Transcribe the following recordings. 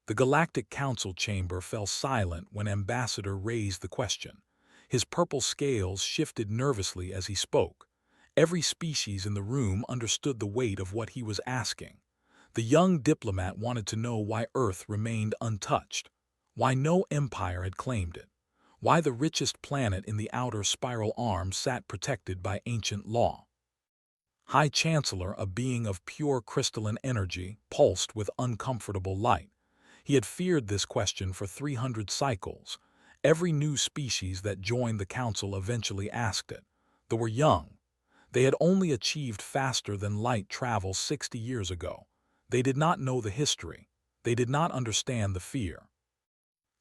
The Galactic Council chamber fell silent when Ambassador raised the question. His purple scales shifted nervously as he spoke. Every species in the room understood the weight of what he was asking. The young diplomat wanted to know why Earth remained untouched, why no empire had claimed it, why the richest planet in the outer spiral arm sat protected by ancient law. High Chancellor, a being of pure crystalline energy, pulsed with uncomfortable light. He had feared this question for 300 cycles. Every new species that joined the council eventually asked it. They were young. They had only achieved faster than light travel 60 years ago. They did not know the history. They did not understand the fear.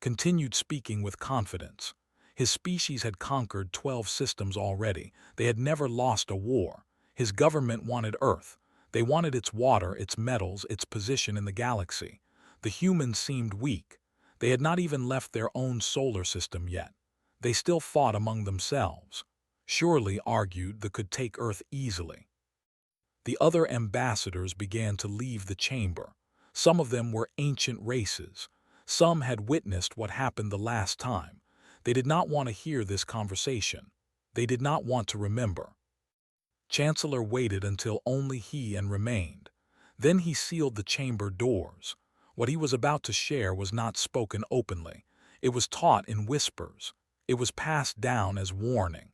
Continued speaking with confidence. His species had conquered 12 systems already. They had never lost a war. His government wanted Earth. They wanted its water, its metals, its position in the galaxy. The humans seemed weak. They had not even left their own solar system yet. They still fought among themselves. Surely, argued, they could take Earth easily. The other ambassadors began to leave the chamber. Some of them were ancient races. Some had witnessed what happened the last time. They did not want to hear this conversation. They did not want to remember. Chancellor waited until only he remained. Then he sealed the chamber doors. What he was about to share was not spoken openly. It was taught in whispers. It was passed down as warning.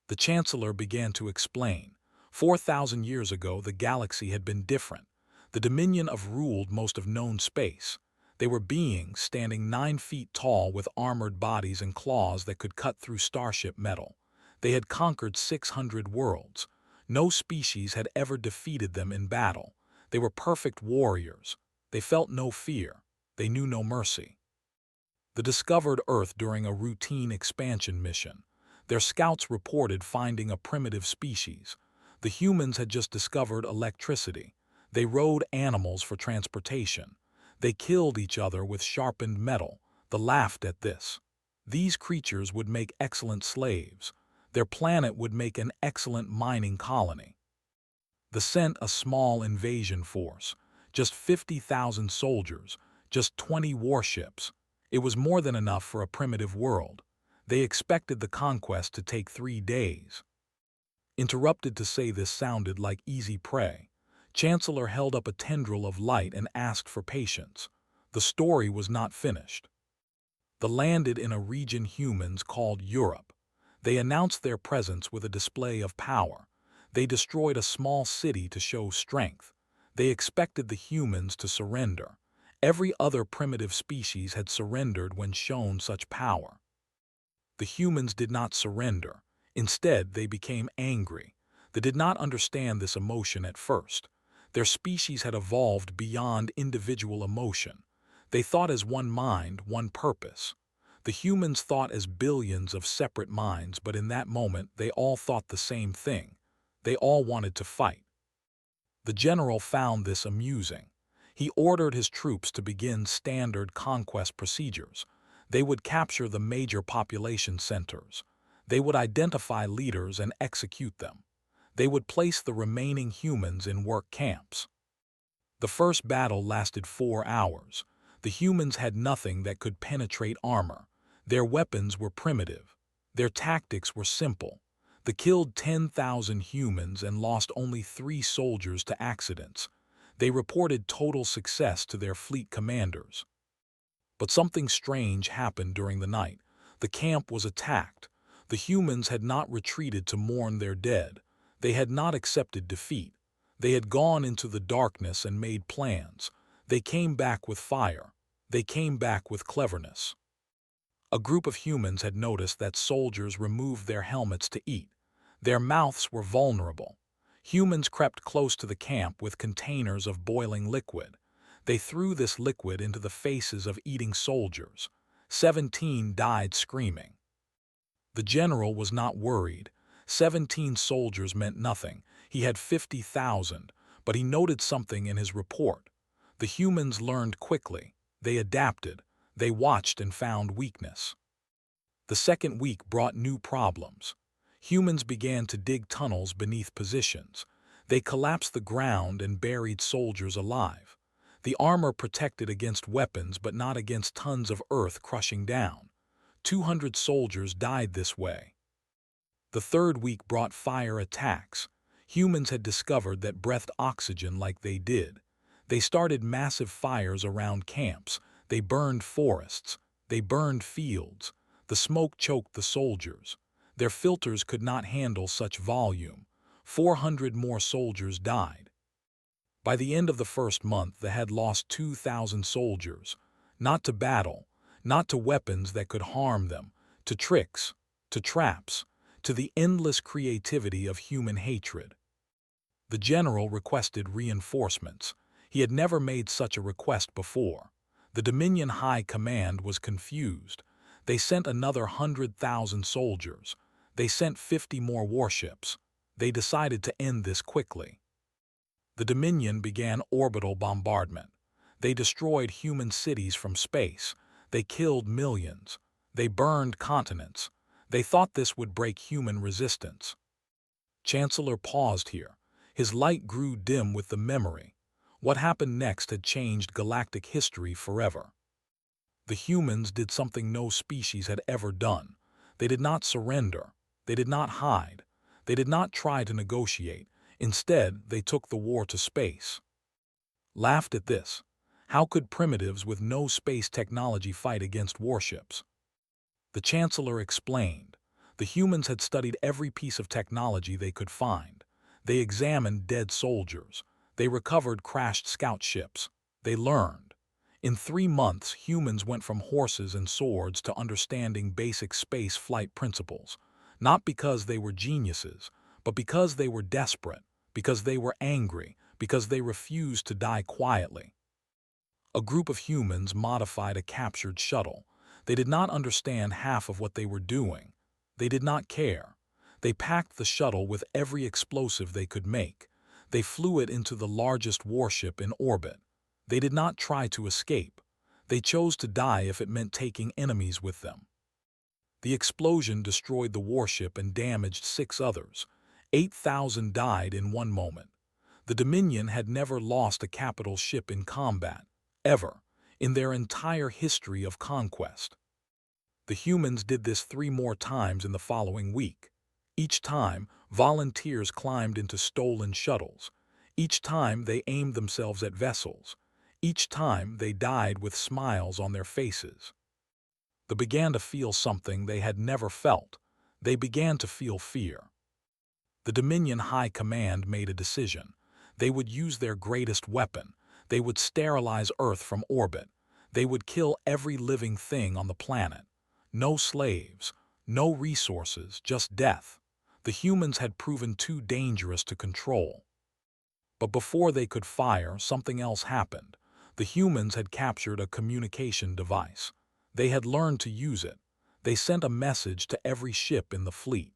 The Chancellor began to explain. 4,000 years ago, the galaxy had been different. The Dominion of ruled most of known space. They were beings standing 9 feet tall with armored bodies and claws that could cut through starship metal. They had conquered 600 worlds. No species had ever defeated them in battle. They were perfect warriors. They felt no fear. They knew no mercy. They discovered Earth during a routine expansion mission. Their scouts reported finding a primitive species. The humans had just discovered electricity. They rode animals for transportation. They killed each other with sharpened metal. They laughed at this. These creatures would make excellent slaves. Their planet would make an excellent mining colony. They sent a small invasion force. Just 50,000 soldiers, just 20 warships. It was more than enough for a primitive world. They expected the conquest to take 3 days. Interrupted to say this sounded like easy prey. Chancellor held up a tendril of light and asked for patience. The story was not finished. They landed in a region humans called Europe. They announced their presence with a display of power. They destroyed a small city to show strength. They expected the humans to surrender. Every other primitive species had surrendered when shown such power. The humans did not surrender. Instead, they became angry. They did not understand this emotion at first. Their species had evolved beyond individual emotion. They thought as one mind, one purpose. The humans thought as billions of separate minds, but in that moment they all thought the same thing. They all wanted to fight. The general found this amusing. He ordered his troops to begin standard conquest procedures. They would capture the major population centers. They would identify leaders and execute them. They would place the remaining humans in work camps. The first battle lasted 4 hours. The humans had nothing that could penetrate armor. Their weapons were primitive. Their tactics were simple. They killed 10,000 humans and lost only 3 soldiers to accidents. They reported total success to their fleet commanders. But something strange happened during the night. The camp was attacked. The humans had not retreated to mourn their dead. They had not accepted defeat. They had gone into the darkness and made plans. They came back with fire. They came back with cleverness. A group of humans had noticed that soldiers removed their helmets to eat. Their mouths were vulnerable. Humans crept close to the camp with containers of boiling liquid. They threw this liquid into the faces of eating soldiers. 17 died screaming. The general was not worried. 17 soldiers meant nothing. He had 50,000, but he noted something in his report. The humans learned quickly. They adapted. They watched and found weakness. The second week brought new problems. Humans began to dig tunnels beneath positions. They collapsed the ground and buried soldiers alive. The armor protected against weapons but not against tons of earth crushing down. 200 soldiers died this way. The third week brought fire attacks. Humans had discovered that breathed oxygen like they did. They started massive fires around camps. They burned forests. They burned fields. The smoke choked the soldiers. Their filters could not handle such volume. 400 more soldiers died. By the end of the first month, they had lost 2,000 soldiers. Not to battle, not to weapons that could harm them, to tricks, to traps, to the endless creativity of human hatred. The general requested reinforcements. He had never made such a request before. The Dominion High Command was confused. They sent another 100,000 soldiers. They sent 50 more warships. They decided to end this quickly. The Dominion began orbital bombardment. They destroyed human cities from space. They killed millions. They burned continents. They thought this would break human resistance. Chancellor paused here. His light grew dim with the memory. What happened next had changed galactic history forever. The humans did something no species had ever done. They did not surrender. They did not hide. They did not try to negotiate. Instead, they took the war to space. Laughed at this. How could primitives with no space technology fight against warships? The Chancellor explained. The humans had studied every piece of technology they could find. They examined dead soldiers. They recovered crashed scout ships. They learned. In 3 months, humans went from horses and swords to understanding basic space flight principles. Not because they were geniuses, but because they were desperate, because they were angry, because they refused to die quietly. A group of humans modified a captured shuttle. They did not understand half of what they were doing. They did not care. They packed the shuttle with every explosive they could make. They flew it into the largest warship in orbit. They did not try to escape. They chose to die if it meant taking enemies with them. The explosion destroyed the warship and damaged 6 others. 8,000 died in one moment. The Dominion had never lost a capital ship in combat, ever, in their entire history of conquest. The humans did this 3 more times in the following week. Each time, volunteers climbed into stolen shuttles. Each time, they aimed themselves at vessels. Each time, they died with smiles on their faces. They began to feel something they had never felt. They began to feel fear. The Dominion High Command made a decision. They would use their greatest weapon. They would sterilize Earth from orbit. They would kill every living thing on the planet. No slaves, no resources, just death. The humans had proven too dangerous to control. But before they could fire, something else happened. The humans had captured a communication device. They had learned to use it. They sent a message to every ship in the fleet.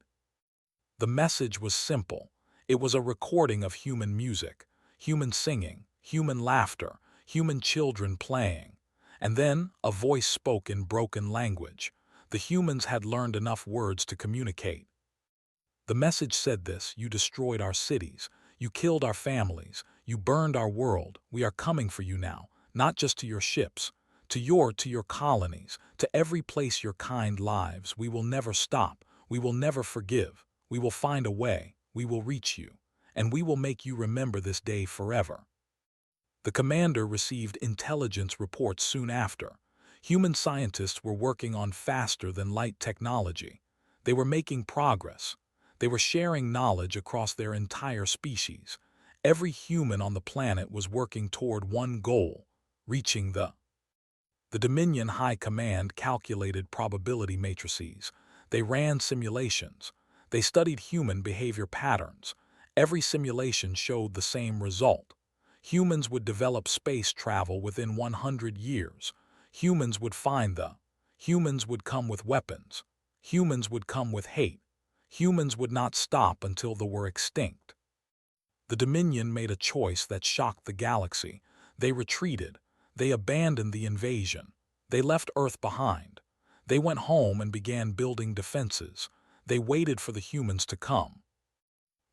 The message was simple. It was a recording of human music, human singing, human laughter, human children playing. And then a voice spoke in broken language. The humans had learned enough words to communicate. The message said this: you destroyed our cities. You killed our families. You burned our world. We are coming for you now, not just to your ships, to your colonies, to every place your kind lives. We will never stop. We will never forgive. We will find a way. We will reach you. And we will make you remember this day forever. The commander received intelligence reports soon after. Human scientists were working on faster-than-light technology. They were making progress. They were sharing knowledge across their entire species. Every human on the planet was working toward one goal: reaching the Dominion High Command calculated probability matrices. They ran simulations. They studied human behavior patterns. Every simulation showed the same result. Humans would develop space travel within 100 years. Humans would find Humans would come with weapons. Humans would come with hate. Humans would not stop until they were extinct. The Dominion made a choice that shocked the galaxy. They retreated. They abandoned the invasion. They left Earth behind. They went home and began building defenses. They waited for the humans to come.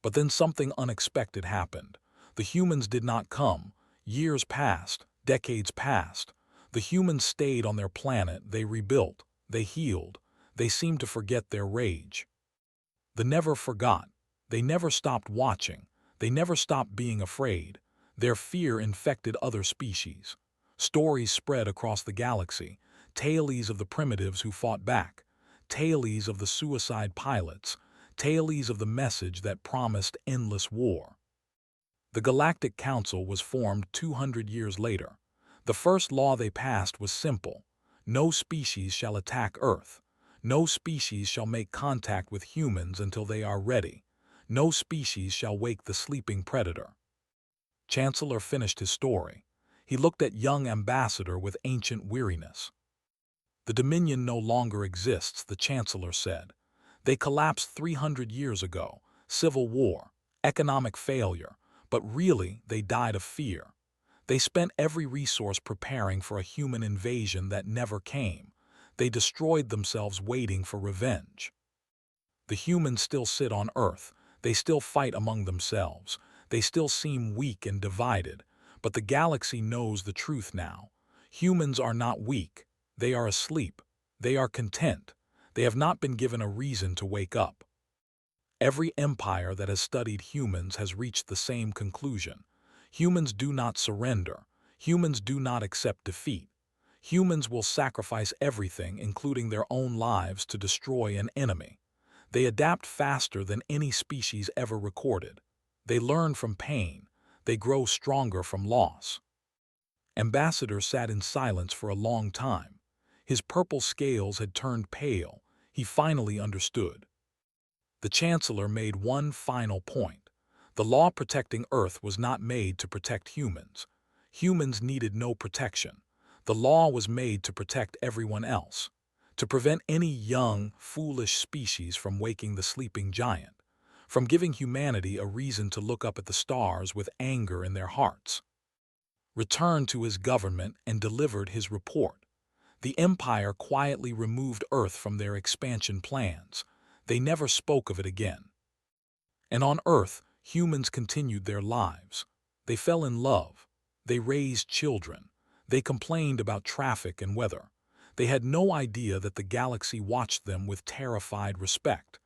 But then something unexpected happened. The humans did not come. Years passed. Decades passed. The humans stayed on their planet, they rebuilt, they healed, they seemed to forget their rage. They never forgot. They never stopped watching. They never stopped being afraid. Their fear infected other species. Stories spread across the galaxy, tales of the primitives who fought back, tales of the suicide pilots, tales of the message that promised endless war. The Galactic Council was formed 200 years later. The first law they passed was simple. No species shall attack Earth. No species shall make contact with humans until they are ready. No species shall wake the sleeping predator. Chancellor finished his story. He looked at young Ambassador with ancient weariness. The Dominion no longer exists, the Chancellor said. They collapsed 300 years ago. Civil war, economic failure, but really they died of fear. They spent every resource preparing for a human invasion that never came. They destroyed themselves waiting for revenge. The humans still sit on Earth. They still fight among themselves. They still seem weak and divided. But the galaxy knows the truth now. Humans are not weak. They are asleep. They are content. They have not been given a reason to wake up. Every empire that has studied humans has reached the same conclusion. Humans do not surrender. Humans do not accept defeat. Humans will sacrifice everything, including their own lives, to destroy an enemy. They adapt faster than any species ever recorded. They learn from pain. They grow stronger from loss. Ambassador sat in silence for a long time. His purple scales had turned pale. He finally understood. The Chancellor made one final point. The law protecting Earth was not made to protect humans. Humans needed no protection. The law was made to protect everyone else, to prevent any young, foolish species from waking the sleeping giant, from giving humanity a reason to look up at the stars with anger in their hearts. Returned to his government and delivered his report. The Empire quietly removed Earth from their expansion plans. They never spoke of it again. And on Earth, humans continued their lives. They fell in love. They raised children. They complained about traffic and weather. They had no idea that the galaxy watched them with terrified respect.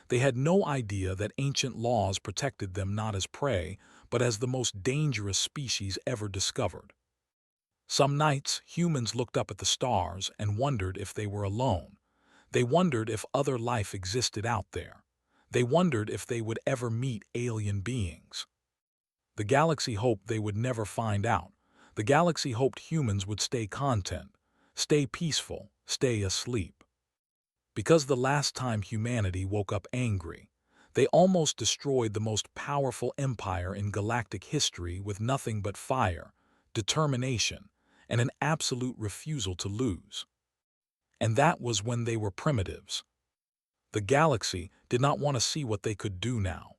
They had no idea that ancient laws protected them not as prey, but as the most dangerous species ever discovered. Some nights, humans looked up at the stars and wondered if they were alone. They wondered if other life existed out there. They wondered if they would ever meet alien beings. The galaxy hoped they would never find out. The galaxy hoped humans would stay content, stay peaceful, stay asleep. Because the last time humanity woke up angry, they almost destroyed the most powerful empire in galactic history with nothing but fire, determination, and an absolute refusal to lose. And that was when they were primitives. The galaxy did not want to see what they could do now.